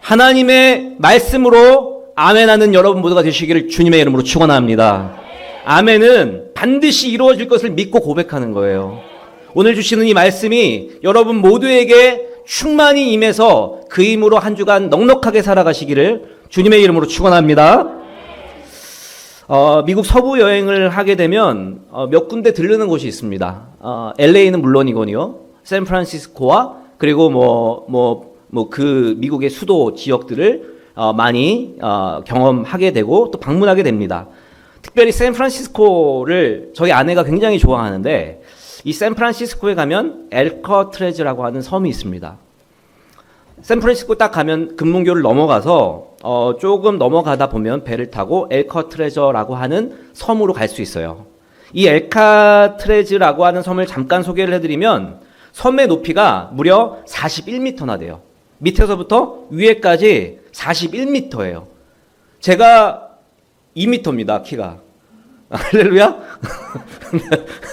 하나님의 말씀으로 아멘하는 여러분 모두가 되시기를 주님의 이름으로 축원합니다. 아멘은 반드시 이루어질 것을 믿고 고백하는 거예요. 오늘 주시는 이 말씀이 여러분 모두에게 충만히 임해서 그 힘으로 한 주간 넉넉하게 살아가시기를 주님의 이름으로 축원합니다. 미국 서부 여행을 하게 되면 몇 군데 들르는 곳이 있습니다. LA는 물론이거니요. 샌프란시스코와 그리고 그 미국의 수도 지역들을 많이 경험하게 되고 또 방문하게 됩니다. 특별히 샌프란시스코를 저희 아내가 굉장히 좋아하는데 이 샌프란시스코에 가면 엘커트레즈라고 하는 섬이 있습니다. 샌프란시스코 딱 가면 금문교를 넘어가서 조금 넘어가다 보면 배를 타고 엘커트레저라고 하는 섬으로 갈 수 있어요. 이 엘카트레즈라고 하는 섬을 잠깐 소개를 해드리면 섬의 높이가 무려 41m나 돼요. 밑에서부터 위에까지 41m예요. 제가 2m입니다, 키가. 할렐루야?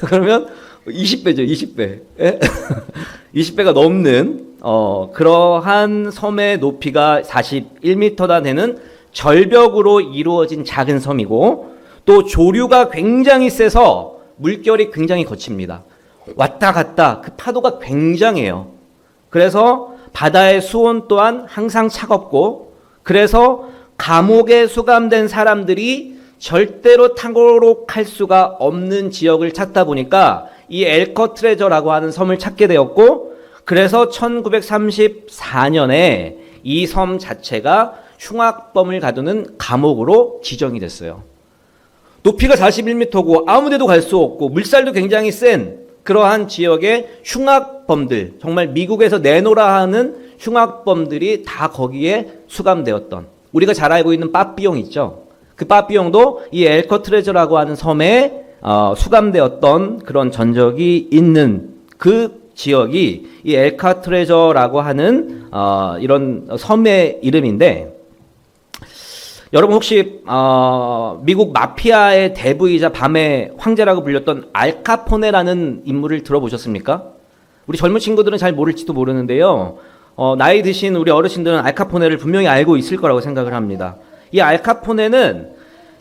그러면 20배죠, 20배. 20배가 넘는, 그러한 섬의 높이가 41m나 되는 절벽으로 이루어진 작은 섬이고, 또 조류가 굉장히 세서 물결이 굉장히 거칩니다. 왔다 갔다 그 파도가 굉장해요. 그래서 바다의 수온 또한 항상 차갑고, 그래서 감옥에 수감된 사람들이 절대로 탈옥할 수가 없는 지역을 찾다 보니까 이 엘커트레저라고 하는 섬을 찾게 되었고, 그래서 1934년에 이 섬 자체가 흉악범을 가두는 감옥으로 지정이 됐어요. 높이가 41m고 아무데도 갈 수 없고 물살도 굉장히 센 그러한 지역의 흉악범들, 정말 미국에서 내노라 하는 흉악범들이 다 거기에 수감되었던, 우리가 잘 알고 있는 빠삐용 있죠. 그 빠삐용도 이 엘커트레저라고 하는 섬에 수감되었던 그런 전적이 있는 그 지역이 이 엘카트레저라고 하는 이런 섬의 이름인데, 여러분 혹시 미국 마피아의 대부이자 밤의 황제라고 불렸던 알카포네라는 인물을 들어보셨습니까? 우리 젊은 친구들은 잘 모를지도 모르는데요. 나이 드신 우리 어르신들은 알카포네를 분명히 알고 있을 거라고 생각을 합니다. 이 알카포네는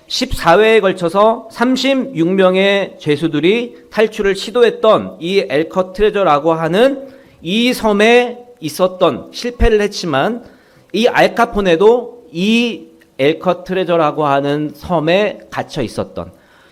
14회에 걸쳐서 36명의 죄수들이 탈출을 시도했던 이 엘커트레저라고 하는 이 섬에 있었던, 실패를 했지만 이 알카포네도 이 엘커트레저라고 하는 섬에 갇혀 있었던,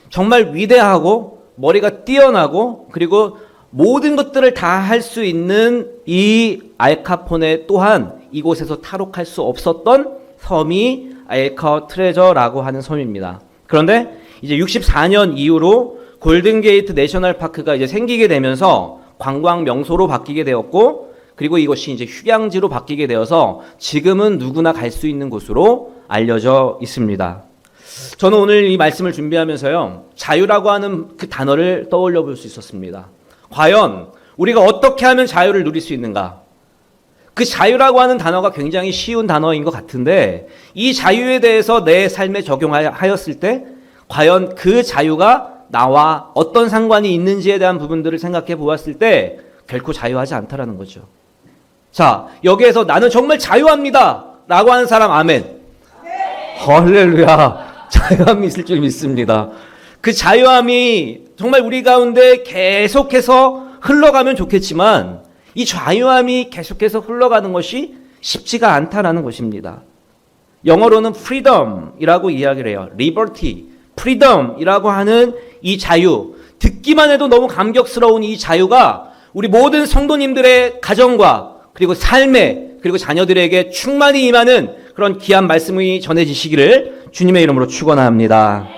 정말 위대하고 머리가 뛰어나고 그리고 모든 것들을 다 할 수 있는 이 알카포네 또한 이곳에서 탈옥할 수 없었던 섬이 엘커트레저라고 하는 섬입니다. 그런데 이제 64년 이후로 골든게이트 내셔널 파크가 이제 생기게 되면서 관광 명소로 바뀌게 되었고, 그리고 이것이 이제 휴양지로 바뀌게 되어서 지금은 누구나 갈 수 있는 곳으로 알려져 있습니다. 저는 오늘 이 말씀을 준비하면서요, 자유라고 하는 그 단어를 떠올려 볼 수 있었습니다. 과연 우리가 어떻게 하면 자유를 누릴 수 있는가? 그 자유라고 하는 단어가 굉장히 쉬운 단어인 것 같은데, 이 자유에 대해서 내 삶에 적용하였을 때 과연 그 자유가 나와 어떤 상관이 있는지에 대한 부분들을 생각해 보았을 때 결코 자유하지 않다라는 거죠. 자, 여기에서 나는 정말 자유합니다 라고 하는 사람 아멘. 할렐루야. 자유함이 있을 줄 믿습니다. 그 자유함이 정말 우리 가운데 계속해서 흘러가면 좋겠지만, 이 자유함이 계속해서 흘러가는 것이 쉽지가 않다라는 것입니다. 영어로는 freedom이라고 이야기를 해요. liberty, freedom이라고 하는 이 자유, 듣기만 해도 너무 감격스러운 이 자유가 우리 모든 성도님들의 가정과 그리고 삶에 그리고 자녀들에게 충만히 임하는 그런 귀한 말씀이 전해지시기를 주님의 이름으로 축원합니다.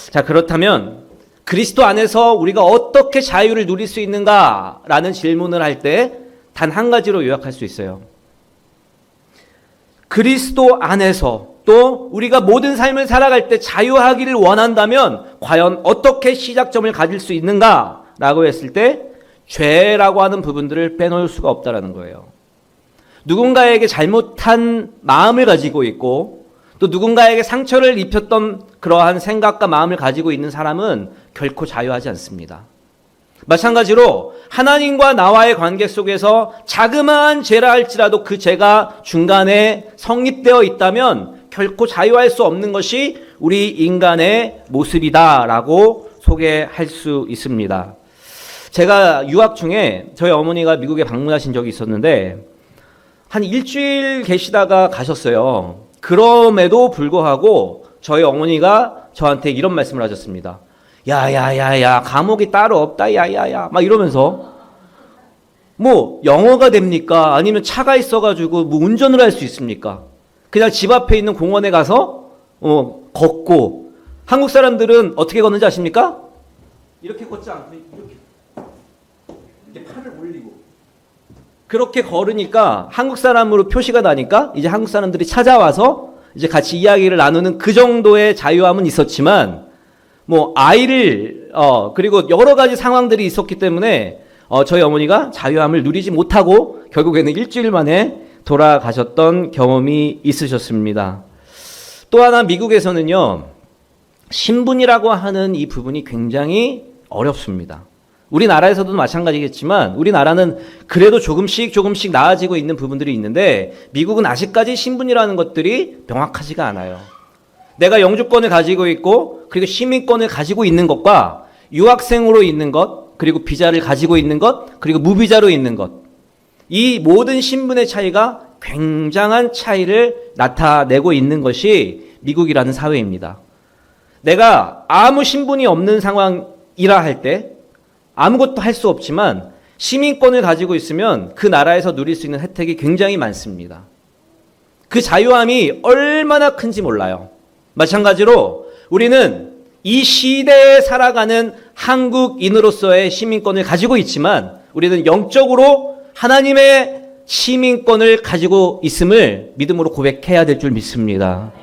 자, 그렇다면 그리스도 안에서 우리가 어떻게 자유를 누릴 수 있는가라는 질문을 할 때 단 한 가지로 요약할 수 있어요. 그리스도 안에서 또 우리가 모든 삶을 살아갈 때 자유하기를 원한다면 과연 어떻게 시작점을 가질 수 있는가라고 했을 때 죄라고 하는 부분들을 빼놓을 수가 없다라는 거예요. 누군가에게 잘못한 마음을 가지고 있고 또 누군가에게 상처를 입혔던 그러한 생각과 마음을 가지고 있는 사람은 결코 자유하지 않습니다. 마찬가지로 하나님과 나와의 관계 속에서 자그마한 죄라 할지라도 그 죄가 중간에 성립되어 있다면 결코 자유할 수 없는 것이 우리 인간의 모습이다라고 소개할 수 있습니다. 제가 유학 중에 저희 어머니가 미국에 방문하신 적이 있었는데 한 일주일 계시다가 가셨어요. 그럼에도 불구하고 저희 어머니가 저한테 이런 말씀을 하셨습니다. 야야야야, 감옥이 따로 없다, 야야야, 막 이러면서 뭐 영어가 됩니까? 아니면 차가 있어가지고 뭐 운전을 할 수 있습니까? 그냥 집 앞에 있는 공원에 가서 걷고, 한국 사람들은 어떻게 걷는지 아십니까? 이렇게 걷지 않고 이렇게 팔을 올리고 그렇게 걸으니까 한국 사람으로 표시가 나니까 이제 한국 사람들이 찾아와서 이제 같이 이야기를 나누는 그 정도의 자유함은 있었지만, 뭐 아이를 그리고 여러 가지 상황들이 있었기 때문에 저희 어머니가 자유함을 누리지 못하고 결국에는 일주일 만에 돌아가셨던 경험이 있으셨습니다. 또 하나, 미국에서는요, 신분이라고 하는 이 부분이 굉장히 어렵습니다. 우리나라에서도 마찬가지겠지만 우리나라는 그래도 조금씩 나아지고 있는 부분들이 있는데 미국은 아직까지 신분이라는 것들이 명확하지가 않아요. 내가 영주권을 가지고 있고 그리고 시민권을 가지고 있는 것과 유학생으로 있는 것, 그리고 비자를 가지고 있는 것, 그리고 무비자로 있는 것, 이 모든 신분의 차이가 굉장한 차이를 나타내고 있는 것이 미국이라는 사회입니다. 내가 아무 신분이 없는 상황이라 할 때 아무것도 할 수 없지만 시민권을 가지고 있으면 그 나라에서 누릴 수 있는 혜택이 굉장히 많습니다. 그 자유함이 얼마나 큰지 몰라요. 마찬가지로 우리는 이 시대에 살아가는 한국인으로서의 시민권을 가지고 있지만 우리는 영적으로 하나님의 시민권을 가지고 있음을 믿음으로 고백해야 될 줄 믿습니다.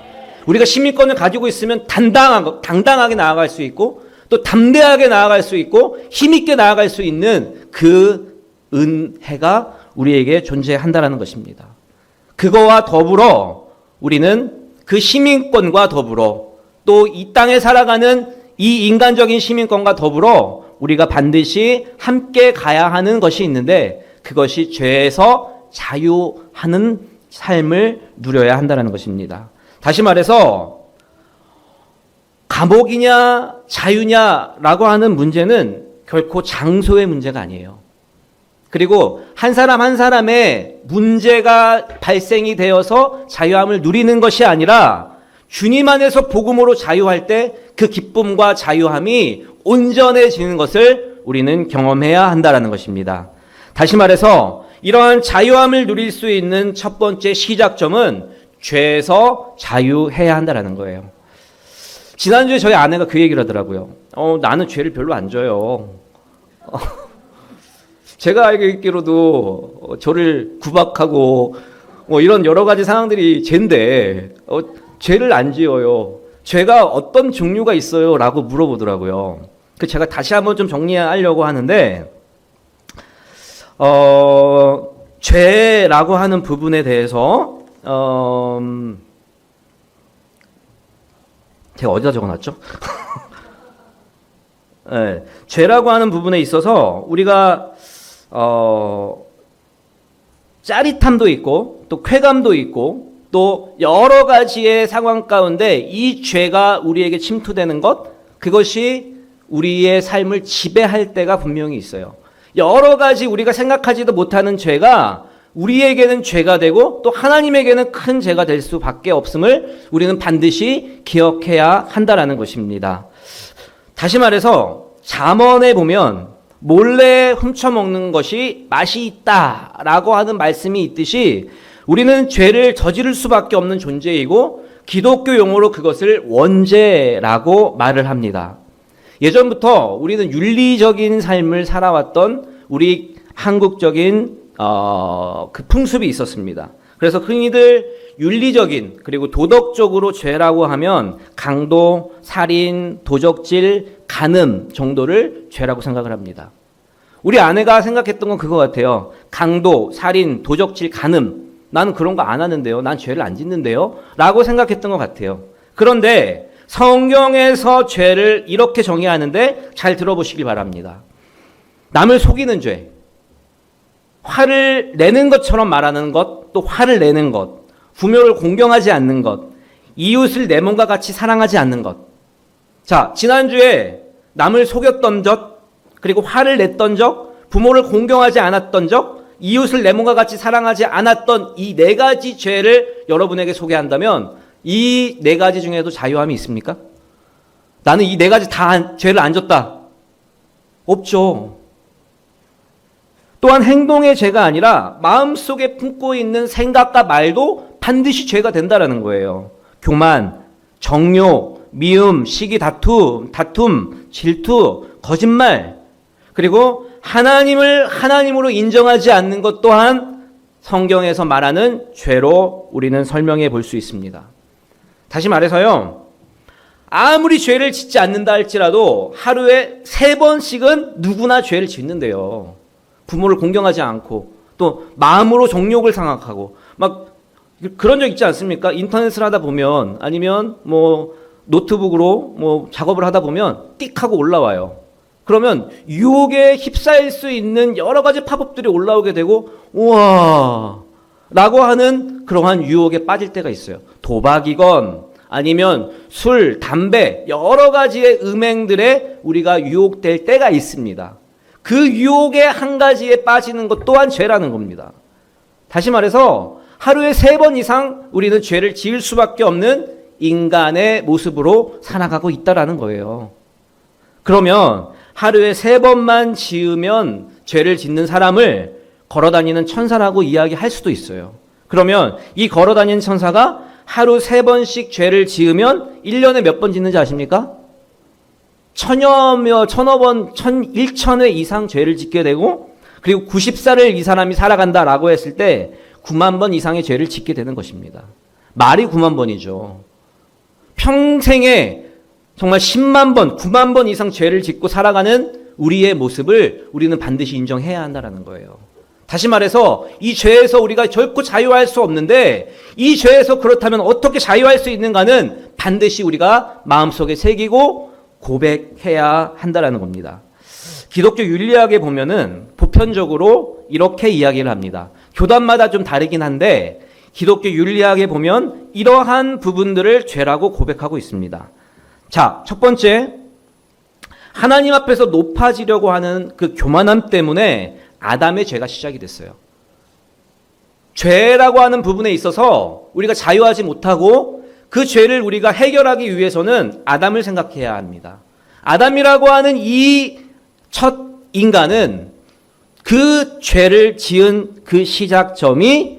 우리가 시민권을 가지고 있으면 당당하게 나아갈 수 있고 또 담대하게 나아갈 수 있고 힘있게 나아갈 수 있는 그 은혜가 우리에게 존재한다는 것입니다. 그거와 더불어 우리는 그 시민권과 더불어 또 이 땅에 살아가는 이 인간적인 시민권과 더불어 우리가 반드시 함께 가야 하는 것이 있는데 그것이 죄에서 자유하는 삶을 누려야 한다는 것입니다. 다시 말해서 감옥이냐 자유냐라고 하는 문제는 결코 장소의 문제가 아니에요. 그리고 한 사람 한 사람의 문제가 발생이 되어서 자유함을 누리는 것이 아니라 주님 안에서 복음으로 자유할 때 그 기쁨과 자유함이 온전해지는 것을 우리는 경험해야 한다는 것입니다. 다시 말해서 이러한 자유함을 누릴 수 있는 첫 번째 시작점은 죄에서 자유해야 한다는 거예요. 지난주에 저희 아내가 그 얘기를 하더라고요. 나는 죄를 별로 안 져요. 제가 알기로도 저를 구박하고 이런 여러 가지 상황들이 죄인데 죄를 안 지어요. 죄가 어떤 종류가 있어요? 라고 물어보더라고요. 제가 다시 한번 좀 정리하려고 하는데 죄라고 하는 부분에 대해서 제가 어디다 적어놨죠? 네, 죄라고 하는 부분에 있어서 우리가 짜릿함도 있고 또 쾌감도 있고 또 여러 가지의 상황 가운데 이 죄가 우리에게 침투되는 것, 그것이 우리의 삶을 지배할 때가 분명히 있어요. 여러 가지 우리가 생각하지도 못하는 죄가 우리에게는 죄가 되고 또 하나님에게는 큰 죄가 될 수밖에 없음을 우리는 반드시 기억해야 한다는 것입니다. 다시 말해서 잠언에 보면 몰래 훔쳐먹는 것이 맛이 있다라고 하는 말씀이 있듯이 우리는 죄를 저지를 수밖에 없는 존재이고 기독교 용어로 그것을 원죄라고 말을 합니다. 예전부터 우리는 윤리적인 삶을 살아왔던 우리 한국적인 그 풍습이 있었습니다. 그래서 흔히들 윤리적인 그리고 도덕적으로 죄라고 하면 강도, 살인, 도적질, 간음 정도를 죄라고 생각을 합니다. 우리 아내가 생각했던 건 그거 같아요. 강도, 살인, 도적질, 간음, 나는 그런 거 안 하는데요. 난 죄를 안 짓는데요. 라고 생각했던 것 같아요. 그런데 성경에서 죄를 이렇게 정의하는데 잘 들어보시기 바랍니다. 남을 속이는 죄, 화를 내는 것처럼 말하는 것, 또 화를 내는 것, 부모를 공경하지 않는 것, 이웃을 내 몸과 같이 사랑하지 않는 것. 자, 지난주에 남을 속였던 적, 그리고 화를 냈던 적, 부모를 공경하지 않았던 적, 이웃을 내 몸과 같이 사랑하지 않았던 이 네 가지 죄를 여러분에게 소개한다면 이 네 가지 중에도 자유함이 있습니까? 나는 이 네 가지 다 죄를 안 졌다. 없죠. 또한 행동의 죄가 아니라 마음속에 품고 있는 생각과 말도 반드시 죄가 된다라는 거예요. 교만, 정욕, 미움, 시기, 다툼, 질투, 거짓말, 그리고 하나님을 하나님으로 인정하지 않는 것 또한 성경에서 말하는 죄로 우리는 설명해 볼 수 있습니다. 다시 말해서요, 아무리 죄를 짓지 않는다 할지라도 하루에 3번씩은 누구나 죄를 짓는데요. 부모를 공경하지 않고 또 마음으로 정욕을 생각하고 막 그런 적 있지 않습니까? 인터넷을 하다 보면 아니면 뭐 노트북으로 뭐 작업을 하다 보면 띡 하고 올라와요. 그러면 유혹에 휩싸일 수 있는 여러 가지 팝업들이 올라오게 되고 우와 라고 하는 그러한 유혹에 빠질 때가 있어요. 도박이건 아니면 술, 담배 여러 가지의 음행들에 우리가 유혹될 때가 있습니다. 그 유혹의 한 가지에 빠지는 것 또한 죄라는 겁니다. 다시 말해서 하루에 3번 이상 우리는 죄를 지을 수밖에 없는 인간의 모습으로 살아가고 있다라는 거예요. 그러면 하루에 3번만 지으면 죄를 짓는 사람을 걸어다니는 천사라고 이야기할 수도 있어요. 그러면 이 걸어다니는 천사가 하루 3번씩 죄를 지으면 1년에 몇 번 짓는지 아십니까? 1000여 번, 1000회 이상 죄를 짓게 되고, 그리고 90살을 이 사람이 살아간다라고 했을 때 9만 번 이상의 죄를 짓게 되는 것입니다. 말이 9만 번이죠. 평생에 정말 10만 번, 9만 번 이상 죄를 짓고 살아가는 우리의 모습을 우리는 반드시 인정해야 한다는 거예요. 다시 말해서 이 죄에서 우리가 결코 자유할 수 없는데 이 죄에서 그렇다면 어떻게 자유할 수 있는가는 반드시 우리가 마음속에 새기고 고백해야 한다는 겁니다. 기독교 윤리학에 보면은 보편적으로 이렇게 이야기를 합니다. 교단마다 좀 다르긴 한데 기독교 윤리학에 보면 이러한 부분들을 죄라고 고백하고 있습니다. 자, 첫 번째, 하나님 앞에서 높아지려고 하는 그 교만함 때문에 아담의 죄가 시작이 됐어요. 죄라고 하는 부분에 있어서 우리가 자유하지 못하고 그 죄를 우리가 해결하기 위해서는 아담을 생각해야 합니다. 아담이라고 하는 이 첫 인간은 그 죄를 지은 그 시작점이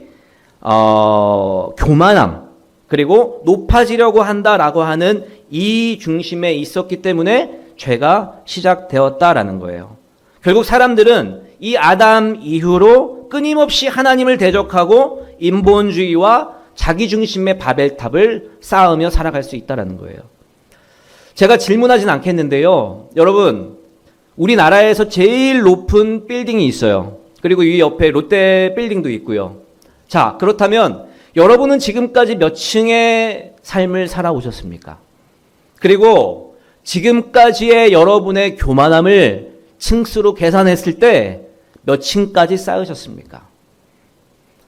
교만함 그리고 높아지려고 한다라고 하는 이 중심에 있었기 때문에 죄가 시작되었다라는 거예요. 결국 사람들은 이 아담 이후로 끊임없이 하나님을 대적하고 인본주의와 자기중심의 바벨탑을 쌓으며 살아갈 수 있다는 거예요. 제가 질문하진 않겠는데요. 여러분, 우리나라에서 제일 높은 빌딩이 있어요. 그리고 이 옆에 롯데 빌딩도 있고요. 자, 그렇다면 여러분은 지금까지 몇 층의 삶을 살아오셨습니까? 그리고 지금까지의 여러분의 교만함을 층수로 계산했을 때 몇 층까지 쌓으셨습니까?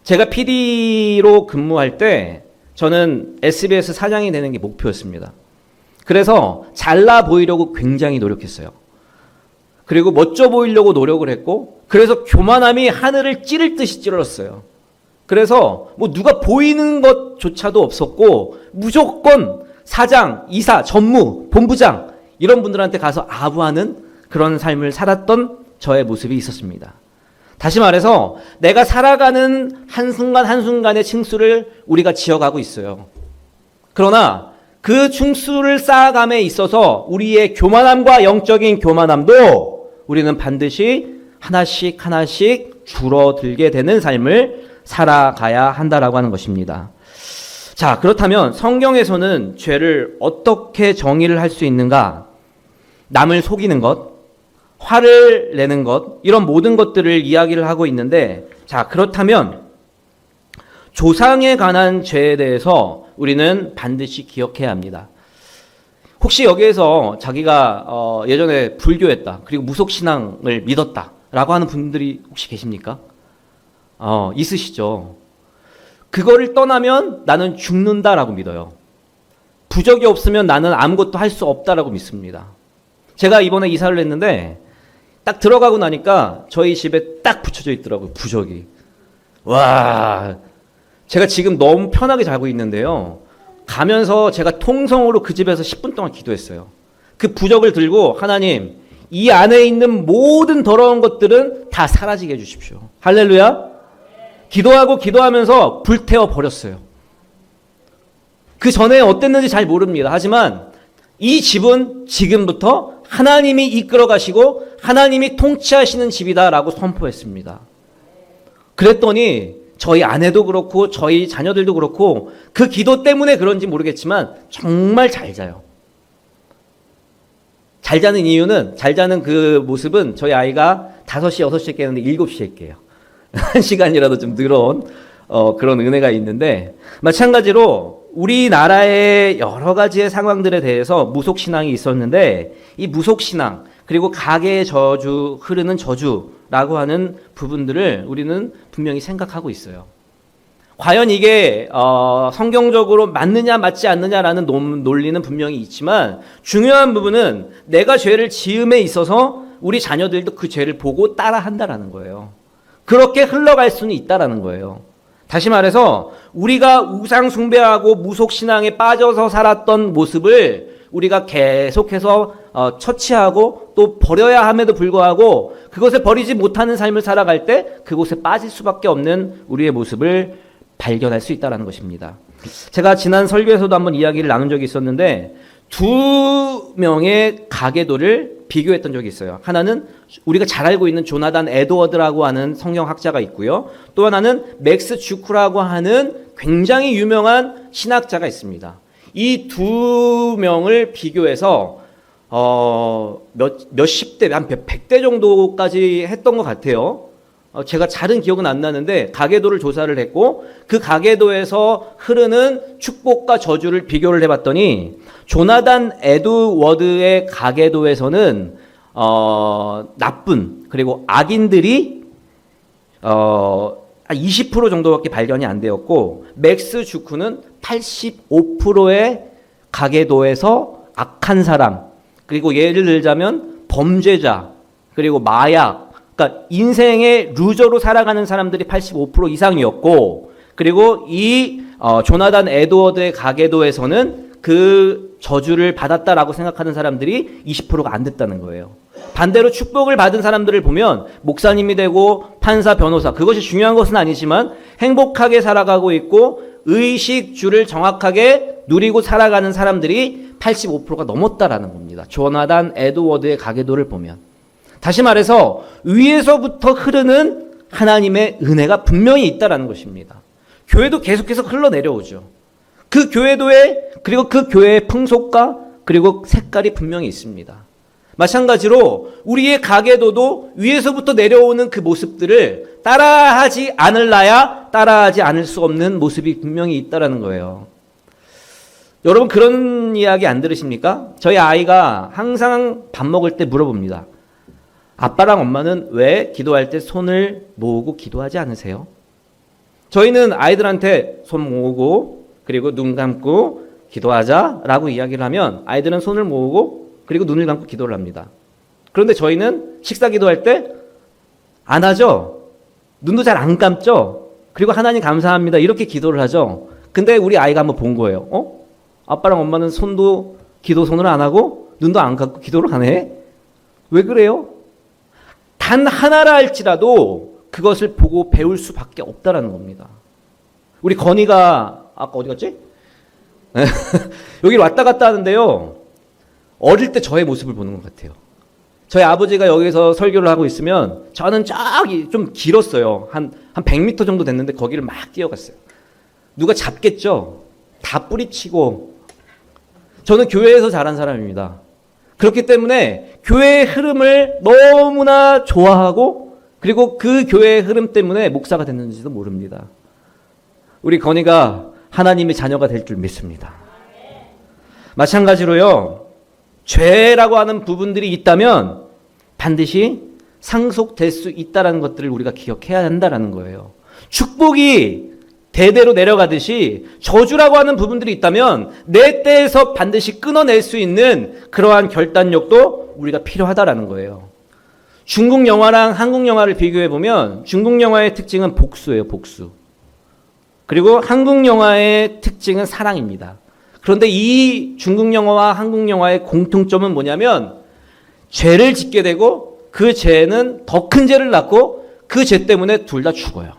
제가 PD로 근무할 때 저는 SBS 사장이 되는 게 목표였습니다. 그래서 잘나 보이려고 굉장히 노력했어요. 그리고 멋져 보이려고 노력을 했고, 그래서 교만함이 하늘을 찌를 듯이 찔렀어요. 그래서 뭐 누가 보이는 것조차도 없었고 무조건 사장, 이사, 전무, 본부장 이런 분들한테 가서 아부하는 그런 삶을 살았던 저의 모습이 있었습니다. 다시 말해서 내가 살아가는 한순간 한순간의 층수를 우리가 지어가고 있어요. 그러나 그 층수를 쌓아감에 있어서 우리의 교만함과 영적인 교만함도 우리는 반드시 하나씩 하나씩 줄어들게 되는 삶을 살아가야 한다라고 하는 것입니다. 자, 그렇다면 성경에서는 죄를 어떻게 정의를 할 수 있는가? 남을 속이는 것, 화를 내는 것, 이런 모든 것들을 이야기를 하고 있는데, 자, 그렇다면 조상에 관한 죄에 대해서 우리는 반드시 기억해야 합니다. 혹시 여기에서 자기가 예전에 불교했다, 그리고 무속신앙을 믿었다라고 하는 분들이 혹시 계십니까? 있으시죠. 그거를 떠나면 나는 죽는다라고 믿어요. 부적이 없으면 나는 아무것도 할 수 없다라고 믿습니다. 제가 이번에 이사를 했는데 딱 들어가고 나니까 저희 집에 딱 붙여져 있더라고요, 부적이. 와, 제가 지금 너무 편하게 자고 있는데요. 가면서 제가 통성으로 그 집에서 10분 동안 기도했어요. 그 부적을 들고 하나님, 이 안에 있는 모든 더러운 것들은 다 사라지게 해주십시오. 할렐루야. 기도하고 기도하면서 불태워 버렸어요. 그 전에 어땠는지 잘 모릅니다. 하지만 이 집은 지금부터 하나님이 이끌어 가시고 하나님이 통치하시는 집이다라고 선포했습니다. 그랬더니 저희 아내도 그렇고 저희 자녀들도 그렇고 그 기도 때문에 그런지 모르겠지만 정말 잘 자요. 잘 자는 이유는, 잘 자는 그 모습은 저희 아이가 5시, 6시에 깨는데 7시에 깨요. 1시간이라도 좀 늘어온 그런 은혜가 있는데, 마찬가지로 우리나라의 여러 가지의 상황들에 대해서 무속신앙이 있었는데, 이 무속신앙 그리고 가계의 저주, 흐르는 저주라고 하는 부분들을 우리는 분명히 생각하고 있어요. 과연 이게 성경적으로 맞느냐 맞지 않느냐라는 논리는 분명히 있지만, 중요한 부분은 내가 죄를 지음에 있어서 우리 자녀들도 그 죄를 보고 따라한다라는 거예요. 그렇게 흘러갈 수는 있다라는 거예요. 다시 말해서 우리가 우상 숭배하고 무속 신앙에 빠져서 살았던 모습을 우리가 계속해서 처치하고 또 버려야 함에도 불구하고 그것을 버리지 못하는 삶을 살아갈 때 그곳에 빠질 수밖에 없는 우리의 모습을 발견할 수 있다는 것입니다. 제가 지난 설교에서도 한번 이야기를 나눈 적이 있었는데, 2명의 가계도를 비교했던 적이 있어요. 하나는 우리가 잘 알고 있는 조나단 에드워드라고 하는 성경학자가 있고요. 또 하나는 맥스 주크라고 하는 굉장히 유명한 신학자가 있습니다. 이 2명을 비교해서 몇십 대, 한 100대 정도까지 했던 것 같아요. 제가 잘은 기억은 안 나는데 가계도를 조사를 했고 그 가계도에서 흐르는 축복과 저주를 비교를 해봤더니 조나단 에드워드의 가계도에서는 나쁜, 그리고 악인들이 20% 정도밖에 발견이 안 되었고, 맥스 주크는 85%의 가계도에서 악한 사람, 그리고 예를 들자면 범죄자, 그리고 마약, 그러니까 인생의 루저로 살아가는 사람들이 85% 이상이었고, 그리고 이 조나단 에드워드의 가계도에서는 그 저주를 받았다라고 생각하는 사람들이 20%가 안 됐다는 거예요. 반대로 축복을 받은 사람들을 보면 목사님이 되고 판사, 변호사, 그것이 중요한 것은 아니지만 행복하게 살아가고 있고 의식주를 정확하게 누리고 살아가는 사람들이 85%가 넘었다라는 겁니다. 조나단 에드워드의 가계도를 보면. 다시 말해서 위에서부터 흐르는 하나님의 은혜가 분명히 있다라는 것입니다. 교회도 계속해서 흘러내려오죠. 그 교회도에, 그리고 그 교회의 풍속과 그리고 색깔이 분명히 있습니다. 마찬가지로 우리의 가계도도 위에서부터 내려오는 그 모습들을 따라하지 않을라야 따라하지 않을 수 없는 모습이 분명히 있다라는 거예요. 여러분 그런 이야기 안 들으십니까? 저희 아이가 항상 밥 먹을 때 물어봅니다. 아빠랑 엄마는 왜 기도할 때 손을 모으고 기도하지 않으세요? 저희는 아이들한테 손 모으고 그리고 눈 감고 기도하자라고 이야기를 하면 아이들은 손을 모으고 그리고 눈을 감고 기도를 합니다. 그런데 저희는 식사 기도할 때 안 하죠? 눈도 잘 안 감죠? 그리고 하나님 감사합니다 이렇게 기도를 하죠? 근데 우리 아이가 한번 본 거예요. 아빠랑 엄마는 손도 기도 손으로 안 하고 눈도 안 감고 기도를 안 해? 왜 그래요? 단 하나라 할지라도 그것을 보고 배울 수밖에 없다라는 겁니다. 우리 건이가 아까 어디 갔지? 여기 왔다 갔다 하는데요. 어릴 때 저의 모습을 보는 것 같아요. 저희 아버지가 여기서 설교를 하고 있으면 저는 저기 좀 길었어요. 한 100m 정도 됐는데 거기를 막 뛰어갔어요. 누가 잡겠죠? 다 뿌리치고. 저는 교회에서 자란 사람입니다. 그렇기 때문에 교회의 흐름을 너무나 좋아하고 그리고 그 교회의 흐름 때문에 목사가 됐는지도 모릅니다. 우리 건이가 하나님의 자녀가 될 줄 믿습니다. 마찬가지로요. 죄라고 하는 부분들이 있다면 반드시 상속될 수 있다는 것들을 우리가 기억해야 한다는 거예요. 축복이 대대로 내려가듯이 저주라고 하는 부분들이 있다면 내 때에서 반드시 끊어낼 수 있는 그러한 결단력도 우리가 필요하다라는 거예요. 중국 영화랑 한국 영화를 비교해 보면 중국 영화의 특징은 복수예요, 복수. 그리고 한국 영화의 특징은 사랑입니다. 그런데 이 중국 영화와 한국 영화의 공통점은 뭐냐면 죄를 짓게 되고 그 죄는 더 큰 죄를 낳고 그 죄 때문에 둘 다 죽어요.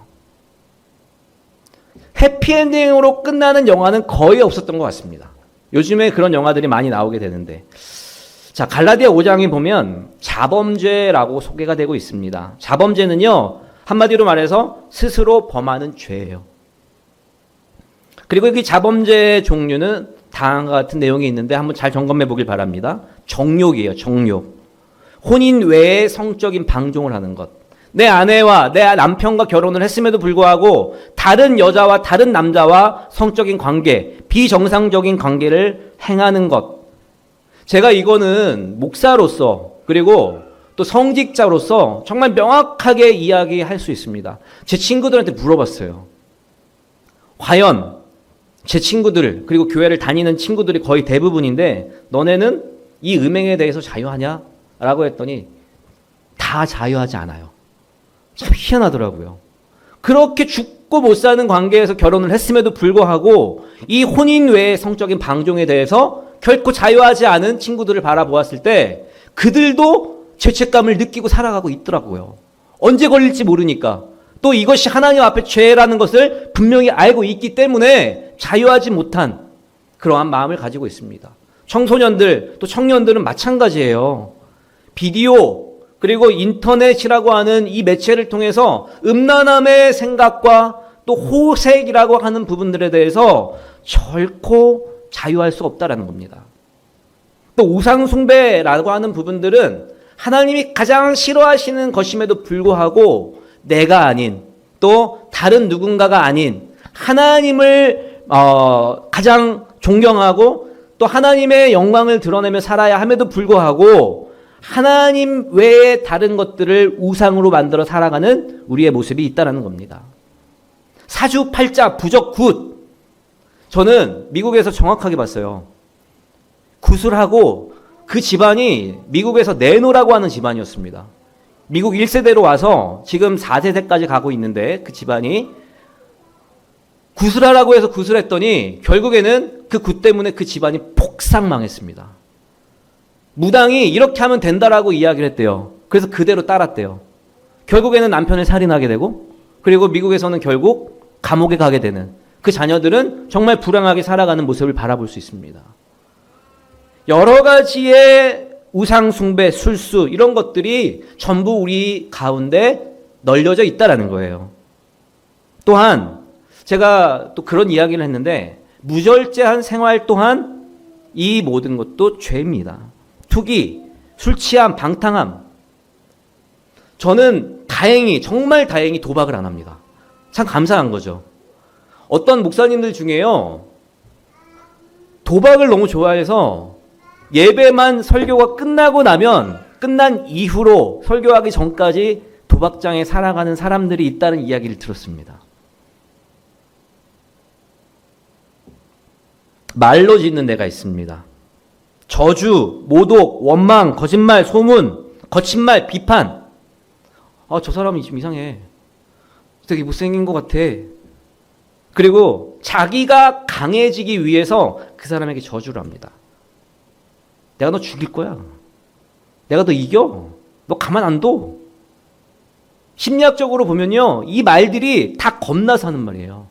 해피엔딩으로 끝나는 영화는 거의 없었던 것 같습니다. 요즘에 그런 영화들이 많이 나오게 되는데, 자, 갈라디아 5장에 보면 자범죄라고 소개가 되고 있습니다. 자범죄는요, 한마디로 말해서 스스로 범하는 죄예요. 그리고 이 자범죄의 종류는 다음과 같은 내용이 있는데 한번 잘 점검해 보길 바랍니다. 정욕이에요, 정욕. 혼인 외에 성적인 방종을 하는 것. 내 아내와 내 남편과 결혼을 했음에도 불구하고 다른 여자와 다른 남자와 성적인 관계, 비정상적인 관계를 행하는 것. 제가 이거는 목사로서 그리고 또 성직자로서 정말 명확하게 이야기할 수 있습니다. 제 친구들한테 물어봤어요. 과연 제 친구들 그리고 교회를 다니는 친구들이 거의 대부분인데 너네는 이 음행에 대해서 자유하냐? 라고 했더니 다 자유하지 않아요. 참 희한하더라고요. 그렇게 죽고 못 사는 관계에서 결혼을 했음에도 불구하고 이 혼인 외의 성적인 방종에 대해서 결코 자유하지 않은 친구들을 바라보았을 때 그들도 죄책감을 느끼고 살아가고 있더라고요. 언제 걸릴지 모르니까. 또 이것이 하나님 앞에 죄라는 것을 분명히 알고 있기 때문에 자유하지 못한 그러한 마음을 가지고 있습니다. 청소년들 또 청년들은 마찬가지예요. 비디오 그리고 인터넷이라고 하는 이 매체를 통해서 음란함의 생각과 또 호색이라고 하는 부분들에 대해서 결코 자유할 수 없다라는 겁니다. 또 우상숭배라고 하는 부분들은 하나님이 가장 싫어하시는 것임에도 불구하고 내가 아닌 또 다른 누군가가 아닌 하나님을 가장 존경하고 또 하나님의 영광을 드러내며 살아야 함에도 불구하고 하나님 외에 다른 것들을 우상으로 만들어 살아가는 우리의 모습이 있다는 겁니다. 사주팔자, 부적, 굿. 저는 미국에서 정확하게 봤어요. 구슬하고 그 집안이 미국에서 네노라고 하는 집안이었습니다. 미국 1세대로 와서 지금 4세대까지 가고 있는데 그 집안이 구슬하라고 해서 구슬했더니 결국에는 그 굿 때문에 그 집안이 폭삭 망했습니다. 무당이 이렇게 하면 된다라고 이야기를 했대요. 그래서 그대로 따랐대요. 결국에는 남편을 살인하게 되고 그리고 미국에서는 결국 감옥에 가게 되는 그 자녀들은 정말 불행하게 살아가는 모습을 바라볼 수 있습니다. 여러 가지의 우상 숭배, 술수 이런 것들이 전부 우리 가운데 널려져 있다라는 거예요. 또한 제가 또 그런 이야기를 했는데 무절제한 생활 또한 이 모든 것도 죄입니다. 투기, 술 취함, 방탕함. 저는 다행히 정말 다행히 도박을 안 합니다. 참 감사한 거죠. 어떤 목사님들 중에요. 도박을 너무 좋아해서 예배만 설교가 끝나고 나면 끝난 이후로 설교하기 전까지 도박장에 살아가는 사람들이 있다는 이야기를 들었습니다. 말로 짓는 데가 있습니다. 저주, 모독, 원망, 거짓말, 소문, 거친 말, 비판. 저 사람이 좀 이상해. 되게 못생긴 것 같아. 그리고 자기가 강해지기 위해서 그 사람에게 저주를 합니다. 내가 너 죽일 거야. 내가 너 이겨. 너 가만 안 둬. 심리학적으로 보면요. 이 말들이 다 겁나서 하는 말이에요.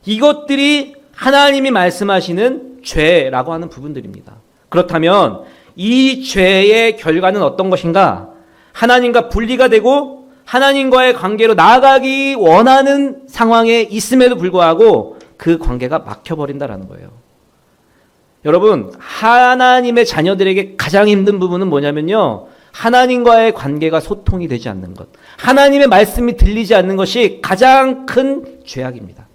이것들이 하나님이 말씀하시는 죄라고 하는 부분들입니다. 그렇다면 이 죄의 결과는 어떤 것인가? 하나님과 분리가 되고 하나님과의 관계로 나아가기 원하는 상황에 있음에도 불구하고 그 관계가 막혀버린다는 거예요. 여러분, 하나님의 자녀들에게 가장 힘든 부분은 뭐냐면요. 하나님과의 관계가 소통이 되지 않는 것. 하나님의 말씀이 들리지 않는 것이 가장 큰 죄악입니다.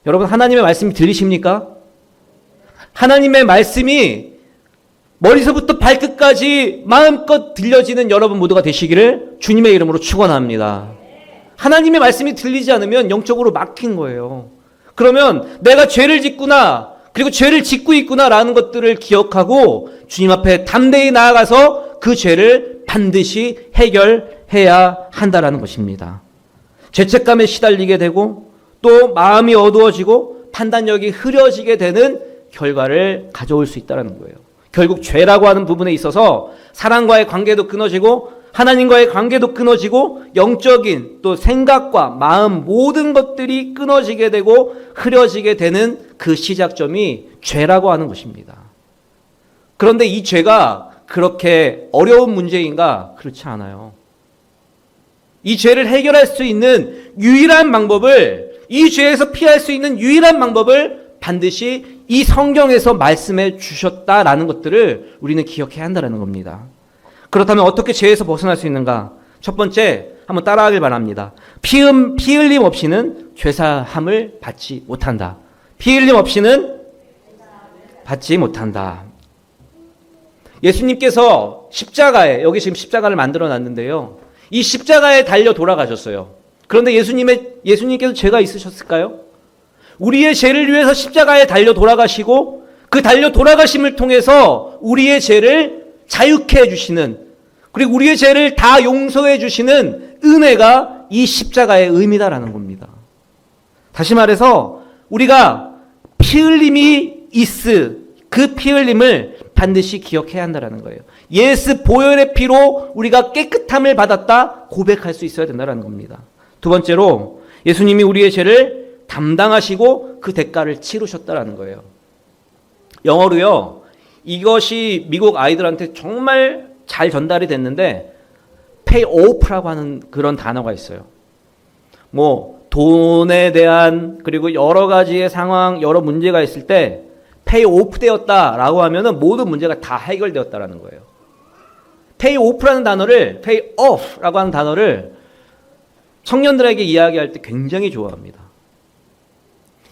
여러분, 하나님의 말씀이 들리십니까? 하나님의 말씀이 머리서부터 발끝까지 마음껏 들려지는 여러분 모두가 되시기를 주님의 이름으로 축원합니다. 하나님의 말씀이 들리지 않으면 영적으로 막힌 거예요. 그러면 내가 죄를 짓구나, 그리고 죄를 짓고 있구나라는 것들을 기억하고 주님 앞에 담대히 나아가서 그 죄를 반드시 해결해야 한다라는 것입니다. 죄책감에 시달리게 되고 또 마음이 어두워지고 판단력이 흐려지게 되는 결과를 가져올 수 있다는 거예요. 결국 죄라고 하는 부분에 있어서 사랑과의 관계도 끊어지고 하나님과의 관계도 끊어지고 영적인 또 생각과 마음 모든 것들이 끊어지게 되고 흐려지게 되는 그 시작점이 죄라고 하는 것입니다. 그런데 이 죄가 그렇게 어려운 문제인가? 그렇지 않아요. 이 죄를 해결할 수 있는 유일한 방법을, 이 죄에서 피할 수 있는 유일한 방법을 반드시 이 성경에서 말씀해 주셨다라는 것들을 우리는 기억해야 한다는 겁니다. 그렇다면 어떻게 죄에서 벗어날 수 있는가? 첫 번째, 한번 따라하길 바랍니다. 피 흘림 없이는 죄사함을 받지 못한다. 피 흘림 없이는 받지 못한다. 예수님께서 십자가에, 여기 지금 십자가를 만들어 놨는데요. 이 십자가에 달려 돌아가셨어요. 그런데 예수님께서 죄가 있으셨을까요? 우리의 죄를 위해서 십자가에 달려 돌아가시고 그 달려 돌아가심을 통해서 우리의 죄를 자유케 해주시는, 그리고 우리의 죄를 다 용서해 주시는 은혜가 이 십자가의 의미다라는 겁니다. 다시 말해서 우리가 피 흘림이 그 피 흘림을 반드시 기억해야 한다는 거예요. 예수 보혈의 피로 우리가 깨끗함을 받았다 고백할 수 있어야 된다는 겁니다. 두 번째로 예수님이 우리의 죄를 담당하시고 그 대가를 치르셨다는 거예요. 영어로요, 이것이 미국 아이들한테 정말 잘 전달이 됐는데 pay off라고 하는 그런 단어가 있어요. 뭐 돈에 대한, 그리고 여러 가지의 상황, 여러 문제가 있을 때 pay off 되었다라고 하면은 모든 문제가 다 해결되었다라는 거예요. pay off라는 단어를, pay off라고 하는 단어를 청년들에게 이야기할 때 굉장히 좋아합니다.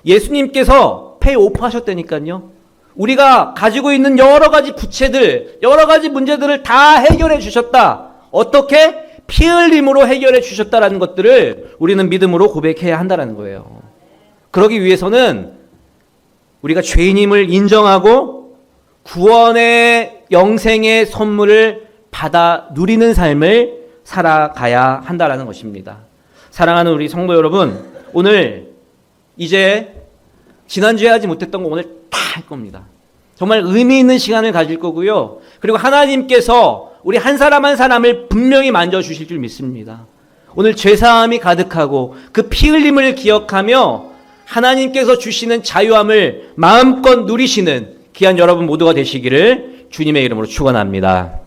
예수님께서 pay off 하셨다니까요. 우리가 가지고 있는 여러 가지 부채들, 여러 가지 문제들을 다 해결해 주셨다. 어떻게? 피 흘림으로 해결해 주셨다라는 것들을 우리는 믿음으로 고백해야 한다는 거예요. 그러기 위해서는 우리가 죄인임을 인정하고 구원의 영생의 선물을 받아 누리는 삶을 살아가야 한다는 것입니다. 사랑하는 우리 성도 여러분, 오늘 이제 지난주에 하지 못했던 거 오늘 다 할 겁니다. 정말 의미 있는 시간을 가질 거고요. 그리고 하나님께서 우리 한 사람 한 사람을 분명히 만져주실 줄 믿습니다. 오늘 죄사함이 가득하고 그 피 흘림을 기억하며 하나님께서 주시는 자유함을 마음껏 누리시는 귀한 여러분 모두가 되시기를 주님의 이름으로 축원합니다.